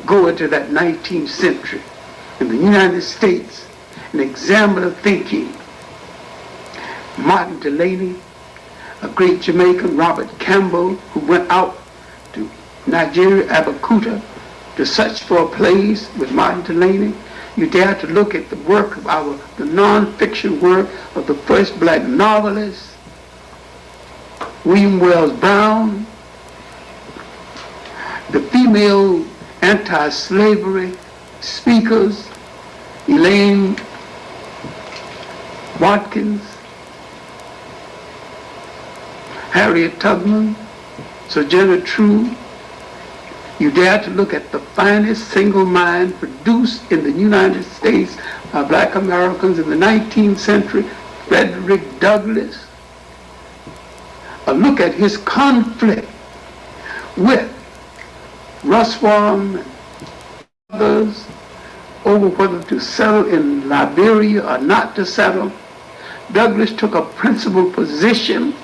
go into that 19th century in the United States and examine the thinking. Martin Delany, a great Jamaican, Robert Campbell, who went out to Nigeria, Abeokuta, to search for a place with Martin Delany. You dare to look at the work of the non-fiction work of the first black novelist, William Wells Brown, the female anti-slavery speakers, Elaine Watkins, Harriet Tubman, Sojourner Truth. You dare to look at the finest single mind produced in the United States by black Americans in the 19th century, Frederick Douglass. A look at his conflict with Russ Warren and others over whether to settle in Liberia or not to settle. Douglass took a principled position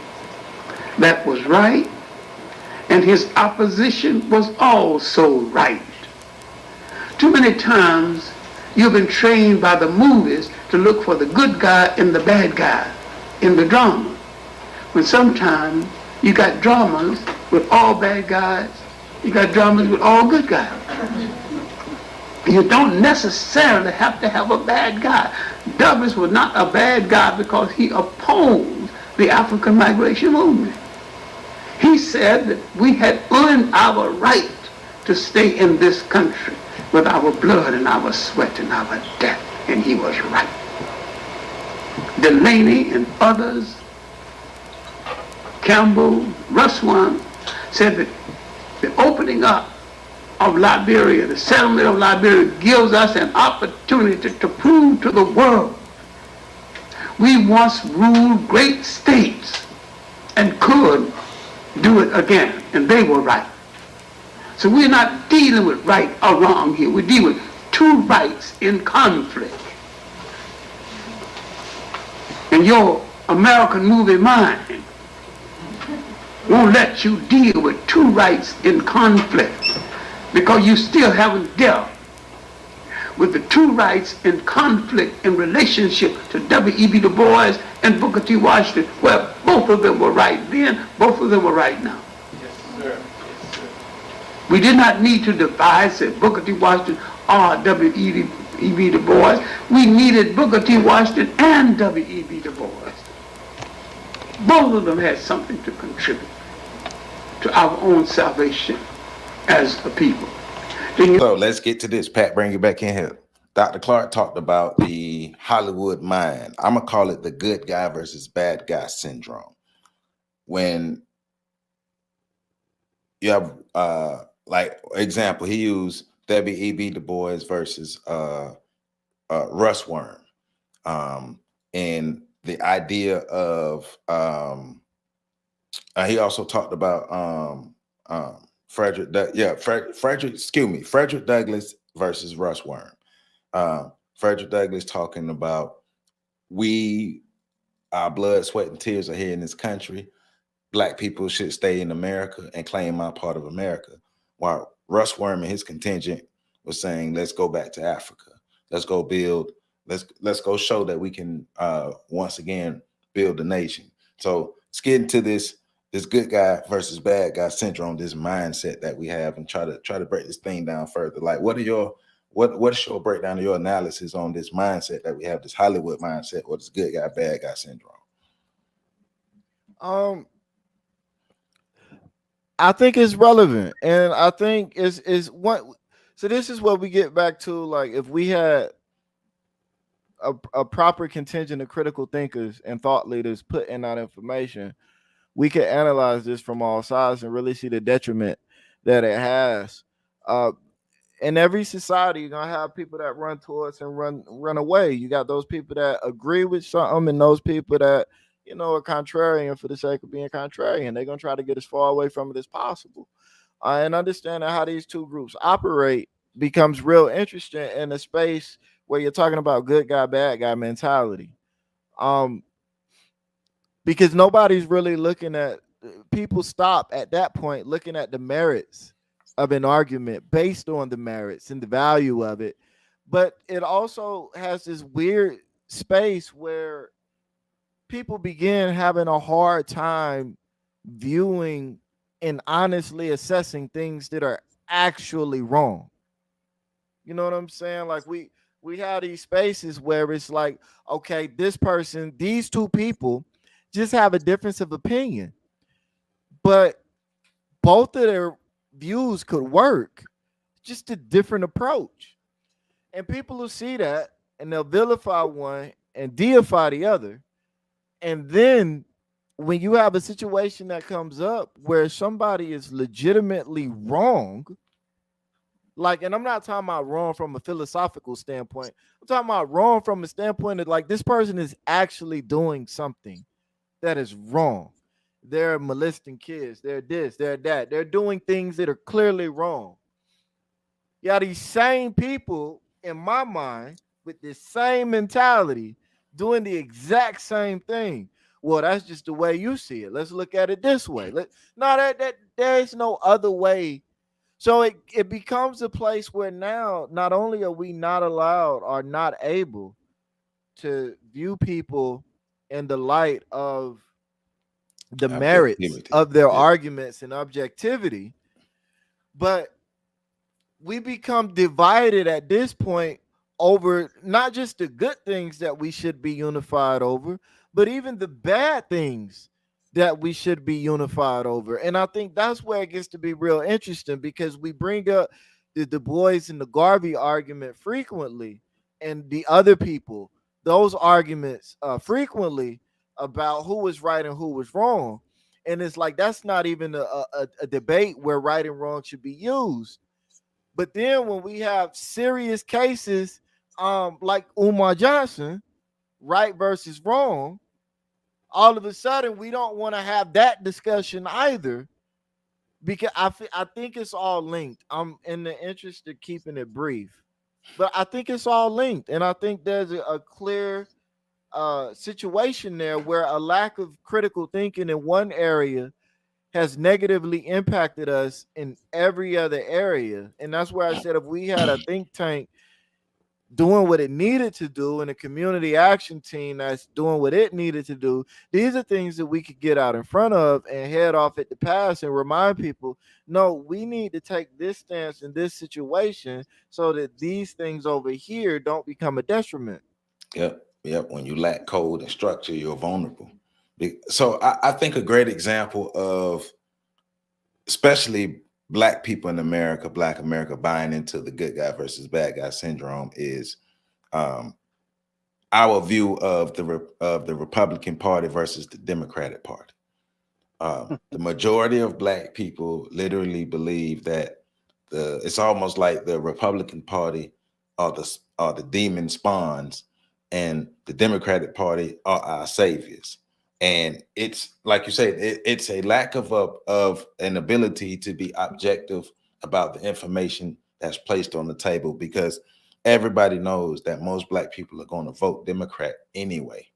that was right, and his opposition was also right. Too many times you've been trained by the movies to look for the good guy and the bad guy in the drama, when sometimes you got dramas with all bad guys, you got dramas with all good guys. You don't necessarily have to have a bad guy. Douglass was not a bad guy because he opposed the African migration movement. He said that we had earned our right to stay in this country with our blood and our sweat and our death, and he was right. Delany and others, Campbell, Russwan, said that the opening up of Liberia, the settlement of Liberia, gives us an opportunity to prove to the world we once ruled great states and could do it again, and they were right. So we're not dealing with right or wrong here. We deal with two rights in conflict. And your American movie mind won't let you deal with two rights in conflict because you still haven't dealt with the two rights in conflict in relationship to W.E.B. Du Bois and Booker T. Washington, where both of them were right then, both of them were right now. Yes, sir. Yes, sir. We did not need to divide, say, Booker T. Washington or W.E.B. Du Bois. We needed Booker T. Washington and W.E.B. Du Bois. Both of them had something to contribute to our own salvation as a people. So let's get to this. Pat, bring it back in here. Dr. Clarke talked about the Hollywood mind. I'm going to call it the good guy versus bad guy syndrome. When you have, like, example, he used W.E.B. Du Bois versus Russ Worm. And the idea of, he also talked about Frederick Douglass versus Russ Worm. Frederick Douglass talking about our blood, sweat, and tears are here in this country. Black people should stay in America and claim our part of America. While Russ Worm and his contingent was saying, let's go back to Africa. Let's go build, let's go show that we can once again build a nation. So let's get into this good guy versus bad guy syndrome, this mindset that we have, and try to break this thing down further. Like, what's your breakdown of your analysis on this mindset that we have, this Hollywood mindset, or this good guy, bad guy syndrome? I think it's relevant, and I think is what. So this is what we get back to. Like, if we had a proper contingent of critical thinkers and thought leaders putting out information, we can analyze this from all sides and really see the detriment that it has. In every society, you're gonna have people that run towards and run away. You got those people that agree with something, and those people that, you know, are contrarian for the sake of being contrarian. They're gonna try to get as far away from it as possible. And understanding how these two groups operate becomes real interesting in a space where you're talking about good guy, bad guy mentality. Because nobody's really looking at, people stop at that point looking at the merits of an argument based on the merits and the value of it. But it also has this weird space where people begin having a hard time viewing and honestly assessing things that are actually wrong. You know what I'm saying? Like we have these spaces where it's like, okay, this person, these two people just have a difference of opinion, but both of their views could work, just a different approach. And people will see that and they'll vilify one and deify the other. And then when you have a situation that comes up where somebody is legitimately wrong, like, and I'm not talking about wrong from a philosophical standpoint. I'm talking about wrong from a standpoint of like this person is actually doing something that is wrong. They're molesting kids. They're this, they're that. They're doing things that are clearly wrong. Yeah, these same people, in my mind, with this same mentality, doing the exact same thing. Well, that's just the way you see it. Let's look at it this way. No, that there's no other way. So it becomes a place where now not only are we not allowed or not able to view people in the light of the merits Objectivity. of their Yeah. arguments and objectivity, but we become divided at this point over not just the good things that we should be unified over, but even the bad things that we should be unified over. And I think that's where it gets to be real interesting, because we bring up the Du Bois and the Garvey argument frequently, and the other people, those arguments frequently about who was right and who was wrong. And it's like that's not even a debate where right and wrong should be used. But then when we have serious cases, like Umar Johnson, right versus wrong, all of a sudden we don't want to have that discussion either, because I think it's all linked. I'm in the interest of keeping it brief, but I think it's all linked, and I think there's a clear situation there where a lack of critical thinking in one area has negatively impacted us in every other area. And that's where I said if we had a think tank doing what it needed to do and a community action team that's doing what it needed to do, these are things that we could get out in front of and head off at the pass and remind people, no, we need to take this stance in this situation so that these things over here don't become a detriment. Yep. When you lack code and structure, you're vulnerable. So I think a great example of, especially Black people in America, Black America buying into the good guy versus bad guy syndrome is our view of the Republican Party versus the Democratic Party. The majority of Black people literally believe that it's almost like the Republican Party are the demon spawns, and the Democratic Party are our saviors. And it's like you said, it's a lack of an ability to be objective about the information that's placed on the table, because everybody knows that most Black people are going to vote Democrat anyway,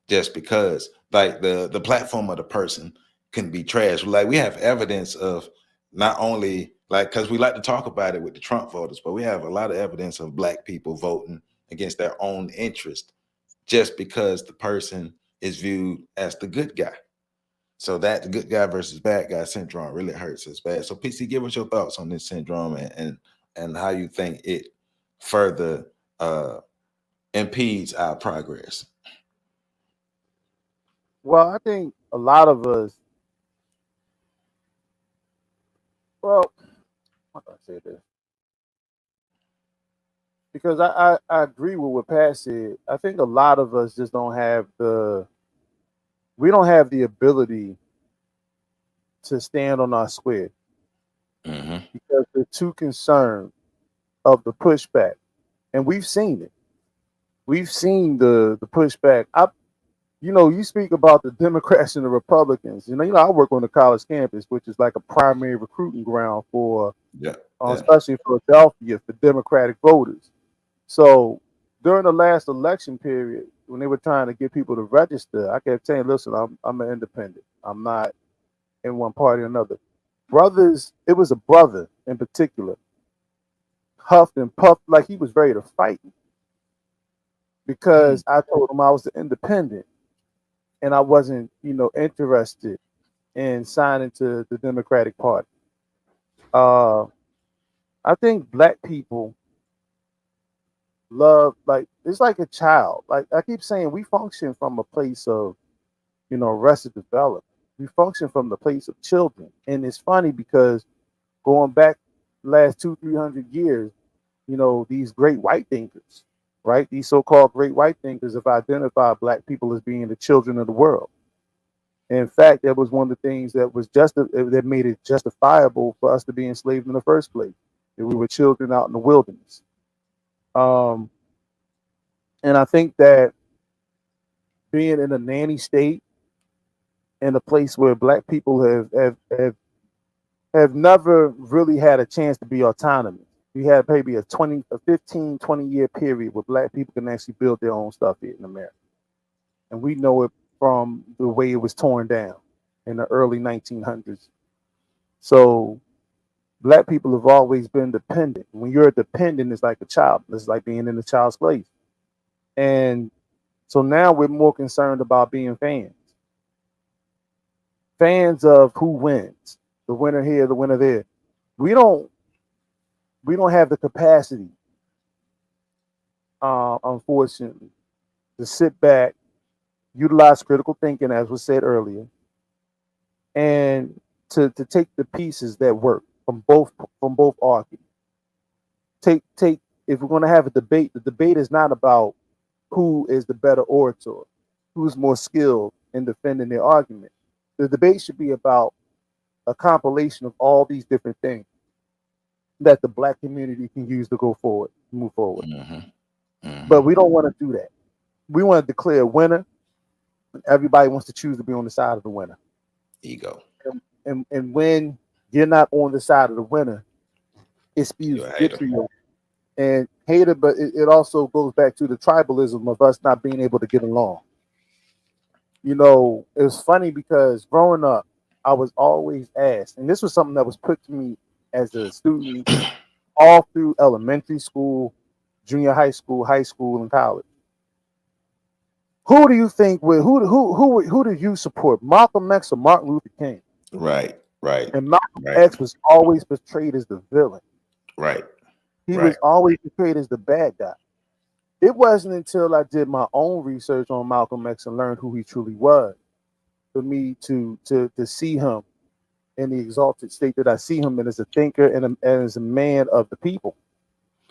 just because like the platform of the person can be trashed. Like we have evidence of not only like, because we like to talk about it with the Trump voters, but we have a lot of evidence of Black people voting against their own interest just because the person is viewed as the good guy. So that the good guy versus bad guy syndrome really hurts us bad. So PC, give us your thoughts on this syndrome and how you think it further impedes our progress. Well, I think a lot of us, well, how do I say this? Because I agree with what Pat said. I think a lot of us just don't have we don't have the ability to stand on our square because we're too concerned of the pushback. And we've seen it. We've seen the pushback. You speak about the Democrats and the Republicans. I work on the college campus, which is like a primary recruiting ground for, especially in Philadelphia, for Democratic voters. So during the last election period, when they were trying to get people to register, I kept saying, listen, I'm an independent. I'm not in one party or another. brothers, it was a brother in particular, huffed and puffed like he was ready to fight me because I told him I was an independent and I wasn't, interested in signing to the Democratic Party. Uh, I think black people love, like, it's like a child. Like I keep saying, we function from a place of, arrested development. We function from the place of children. And it's funny because going back the last 200-300 years, these great white thinkers, right? These so-called great white thinkers have identified black people as being the children of the world. In fact, that was one of the things that was that made it justifiable for us to be enslaved in the first place. That we were children out in the wilderness. And I think that being in a nanny state, in a place where black people have never really had a chance to be autonomous. We had maybe a 15, 20-year period where black people can actually build their own stuff here in America. And we know it from the way it was torn down in the early 1900s. So black people have always been dependent. When you're a dependent, it's like a child. It's like being in a child's place. And so now we're more concerned about being fans. Fans of who wins. The winner here, the winner there. We don't have the capacity, unfortunately, to sit back, utilize critical thinking, as was said earlier, and to take the pieces that work from both arguments. Take if we're going to have a debate, the debate is not about who is the better orator, who's more skilled in defending their argument. The debate should be about a compilation of all these different things that the black community can use to go forward, move forward. But we don't want to do that. We want to declare a winner. Everybody wants to choose to be on the side of the winner. Ego. And when you're not on the side of the winner, it spews vitriol and hater. But it also goes back to the tribalism of us not being able to get along. It was funny because growing up, I was always asked, and this was something that was put to me as a student all through elementary school, junior high school, and college. Who do you think who do you support, Malcolm X or Martin Luther King? Right. And Malcolm X was always portrayed as the villain. Right. He was always portrayed as the bad guy. It wasn't until I did my own research on Malcolm X and learned who he truly was for me to see him in the exalted state that I see him in, as a thinker and as a man of the people.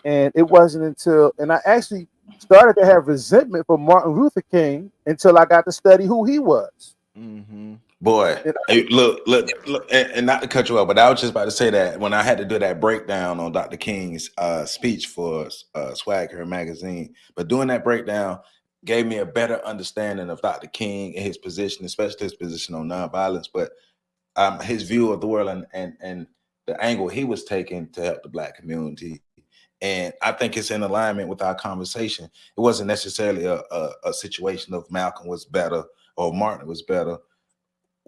And it wasn't until, and I actually started to have resentment for Martin Luther King until I got to study who he was. Boy, look, and not to cut you off, but I was just about to say that when I had to do that breakdown on Dr. King's speech for Swag Her magazine, but doing that breakdown gave me a better understanding of Dr. King and his position, especially his position on nonviolence, but his view of the world and the angle he was taking to help the black community. And I think it's in alignment with our conversation. It wasn't necessarily a situation of Malcolm was better or Martin was better.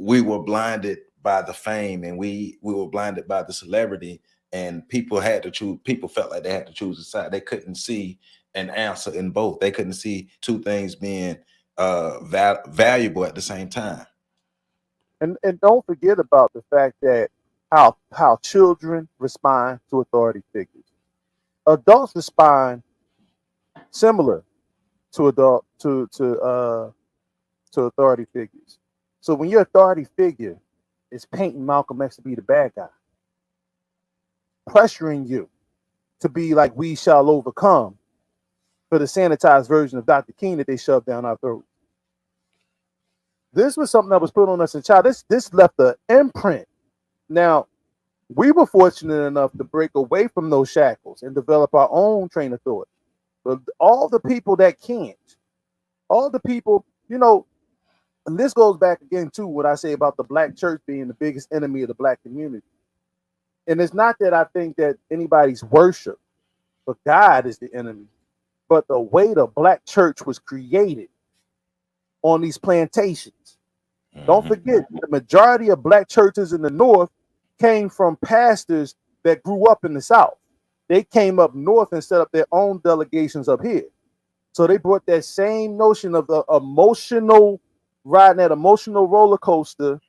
We were blinded by the fame, and we were blinded by the celebrity, and people had to choose. People felt like they had to choose a side. They couldn't see an answer in both. They couldn't see two things being valuable at the same time. And don't forget about the fact that how children respond to authority figures. Adults respond similar to authority figures. So when your authority figure is painting Malcolm X to be the bad guy, pressuring you to be like we shall overcome for the sanitized version of Dr. King that they shoved down our throat. This was something that was put on us as a child. This left an imprint. Now, we were fortunate enough to break away from those shackles and develop our own train of thought. But all the people that can't, all the people, and this goes back again to what I say about the black church being the biggest enemy of the black community. And it's not that I think that anybody's worship, but God is the enemy. But the way the black church was created on these plantations. Don't forget, the majority of black churches in the North came from pastors that grew up in the South. They came up north and set up their own delegations up here. So they brought that same notion of the emotional, riding that emotional roller coaster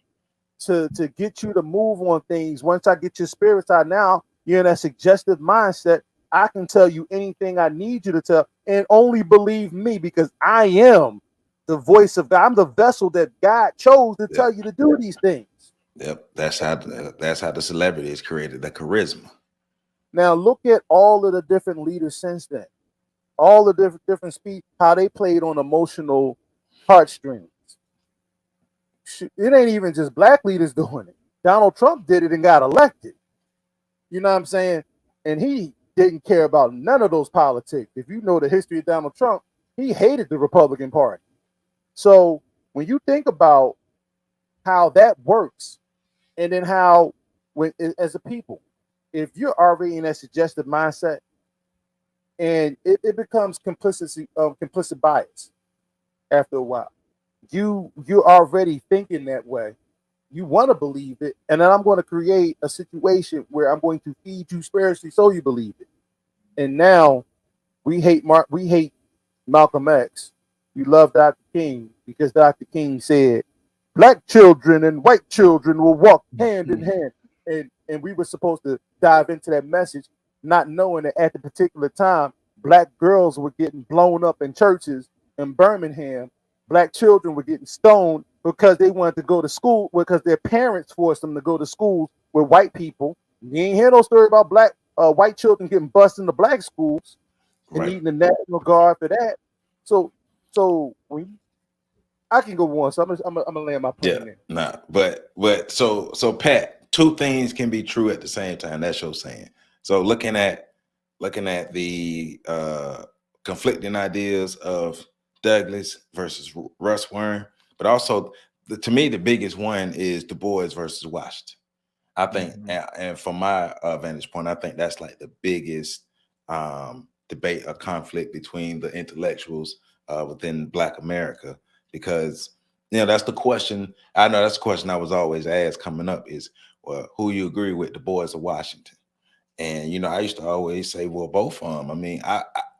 to get you to move on things. Once I get your spirits out, now you're in that suggestive mindset. I can tell you anything I need you to tell, and only believe me because I am the voice of God. I'm the vessel that God chose to tell you to do these things. Yep, that's how the celebrity is created, the charisma. Now look at all of the different leaders since then. All the different speech, how they played on emotional heartstrings. It ain't even just black leaders doing it. Donald Trump did it and got elected. You know what I'm saying? And he didn't care about none of those politics. If you know the history of Donald Trump, he hated the Republican Party. So when you think about how that works, and then how, when as a people, if you're already in that suggestive mindset, and it becomes complicit bias after a while. You're already thinking that way. You want to believe it, and then I'm going to create a situation where I'm going to feed you spiritually so you believe it. And now we hate Malcolm X. We love Dr. King because Dr. King said black children and white children will walk hand in hand. And we were supposed to dive into that message, not knowing that at the particular time, black girls were getting blown up in churches in Birmingham. Black children were getting stoned because they wanted to go to school, because their parents forced them to go to schools with white people. You ain't hear no story about white children getting bused into black schools and needing the National Guard for that. So when I can go on, so I'm gonna land my plane there. Nah, but so Pat, two things can be true at the same time. That's your saying. So looking at the conflicting ideas of Douglas versus Russ Warren, but also to me the biggest one is Du Bois versus Washington. I think, and from my vantage point, I think that's like the biggest debate or conflict between the intellectuals within Black America, because that's the question. I know that's the question I was always asked coming up is, well, who you agree with, Du Bois or Washington? And I used to always say, well, both of them. I mean,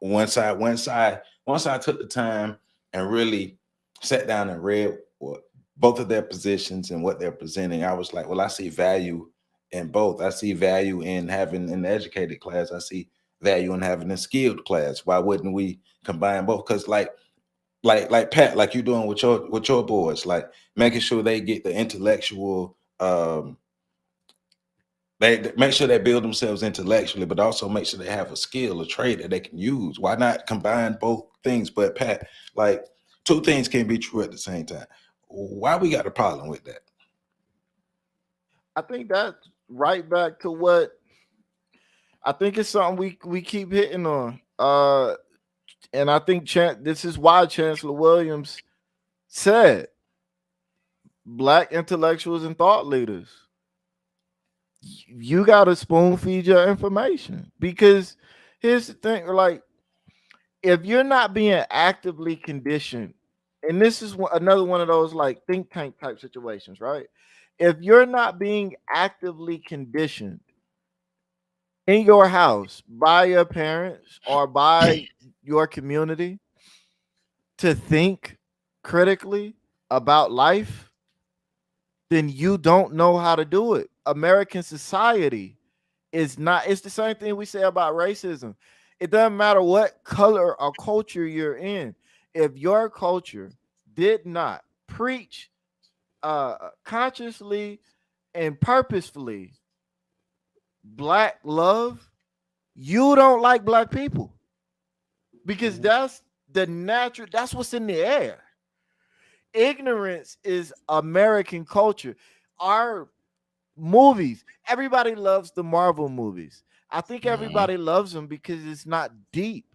once I took the time and really sat down and read both of their positions and what they're presenting, I was like, well, I see value in both. I see value in having an educated class. I see value in having a skilled class. Why wouldn't we combine both? Because like Pat, like you're doing with your boys, like making sure they get the intellectual. They make sure they build themselves intellectually, but also make sure they have a skill, a trade that they can use. Why not combine both things? But Pat, like two things can be true at the same time. Why we got a problem with that? I think that's right back to what I think it's something we keep hitting on. And I think this is why Chancellor Williams said Black intellectuals and thought leaders, you got to spoon feed your information, because here's the thing, like if you're not being actively conditioned, and this is another one of those like think tank type situations, right? If you're not being actively conditioned in your house by your parents or by your community to think critically about life, then you don't know how to do it. American society is not, it's the same thing we say about racism. It doesn't matter what color or culture you're in. If your culture did not preach consciously and purposefully Black love, you don't like Black people, because that's the natural, that's what's in the air. Ignorance is American culture. Our movies, everybody loves the Marvel movies. I think everybody loves them because it's not deep.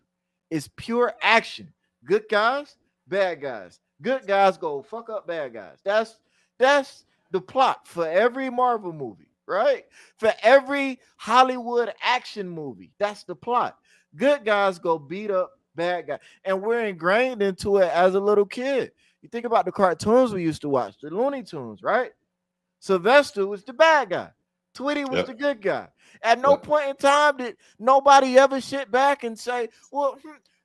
It's pure action. Good guys, bad guys. Good guys go fuck up bad guys. That's the plot for every Marvel movie, right? For every Hollywood action movie, that's the plot. Good guys go beat up bad guys. And we're ingrained into it as a little kid. You think about the cartoons we used to watch, the Looney Tunes, right? Sylvester was the bad guy. Tweety was Yep. the good guy. At no Yep. point in time did nobody ever sit back and say, well,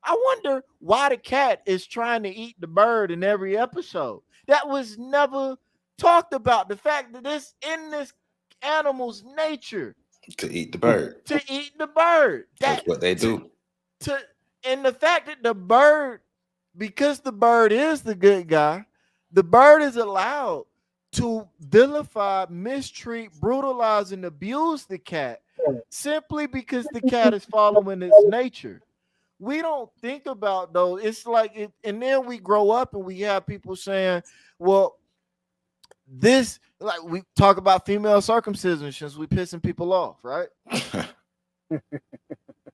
I wonder why the cat is trying to eat the bird in every episode. That was never talked about. The fact that it's in this animal's nature To eat the bird. to eat the bird. That's what they do. And the fact that the bird, because the bird is the good guy, the bird is allowed to vilify, mistreat, brutalize, and abuse the cat simply because the cat is following its nature. We don't think about though. It's like it, and then we grow up and we have people saying, well, this, like we talk about female circumcision since we pissing people off, right?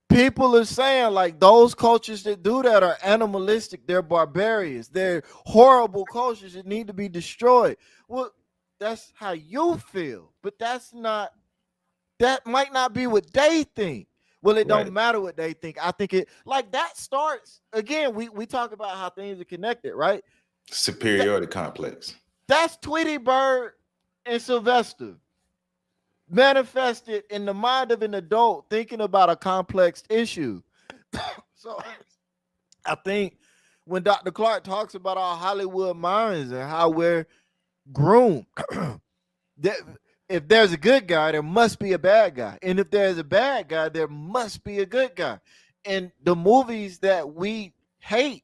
People are saying like those cultures that do that are animalistic, they're barbarians, they're horrible cultures that need to be destroyed. Well, that's how you feel, but that might not be what they think. Well, it don't matter what they think. I think it like that starts again. We talk about how things are connected, right? Superiority complex. That's Tweety Bird and Sylvester manifested in the mind of an adult thinking about a complex issue. So I think when Dr. Clarke talks about our Hollywood minds and how we're groomed, that if there's a good guy, there must be a bad guy. And if there's a bad guy, there must be a good guy. And the movies that we hate,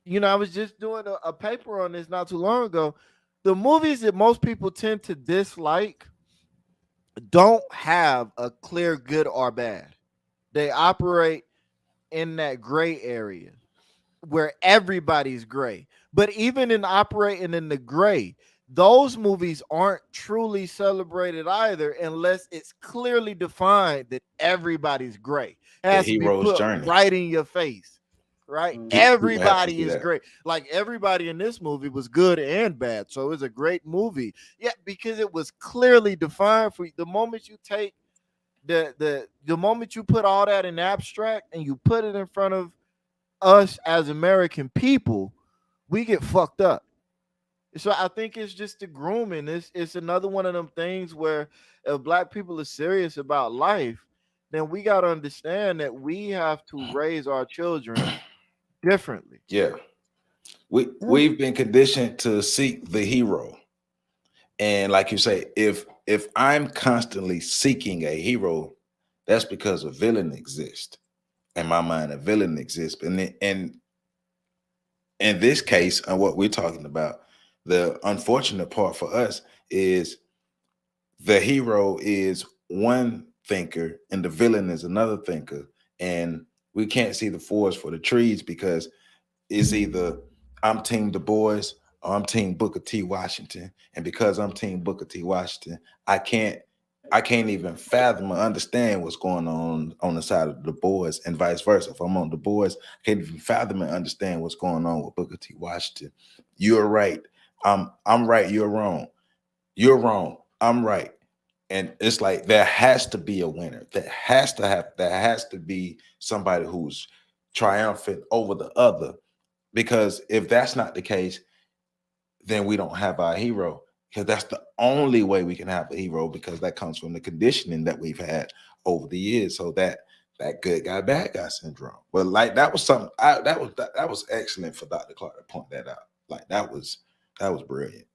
you know, I was just doing a paper on this not too long ago. The movies that most people tend to dislike don't have a clear good or bad. They operate in that gray area where everybody's gray. But even in operating in the gray, those movies aren't truly celebrated either unless it's clearly defined that everybody's gray. It has to be put journey right in your face. Right? Everybody is great. Like everybody in this movie was good and bad. So it was a great movie. Yeah, because it was clearly defined for you. The moment you take the moment you put all that in abstract and you put it in front of us as American people, we get fucked up. So I think it's just the grooming. It's another one of them things where if black people are serious about life, then we got to understand that we have to raise our children differently. Yeah. We've been conditioned to seek the hero. And like you say, if I'm constantly seeking a hero, that's because a villain exists. In my mind, a villain exists. And in this case, and what we're talking about, the unfortunate part for us is the hero is one thinker and the villain is another thinker. And we can't see the forest for the trees because it's either I'm Team Du Bois or I'm Team Booker T. Washington. And because I'm Team Booker T. Washington, I can't even fathom or understand what's going on the side of Du Bois and vice versa. If I'm on Du Bois, I can't even fathom and understand what's going on with Booker T. Washington. You're right. I'm right. You're wrong. You're wrong. I'm right. And it's like there has to be a winner. There has to be somebody who's triumphant over the other. Because if that's not the case, then we don't have our hero. Because that's the only way we can have a hero, because that comes from the conditioning that we've had over the years. So that good guy, bad guy syndrome. But like that was something that was excellent for Dr. Clarke to point that out. Like that was brilliant.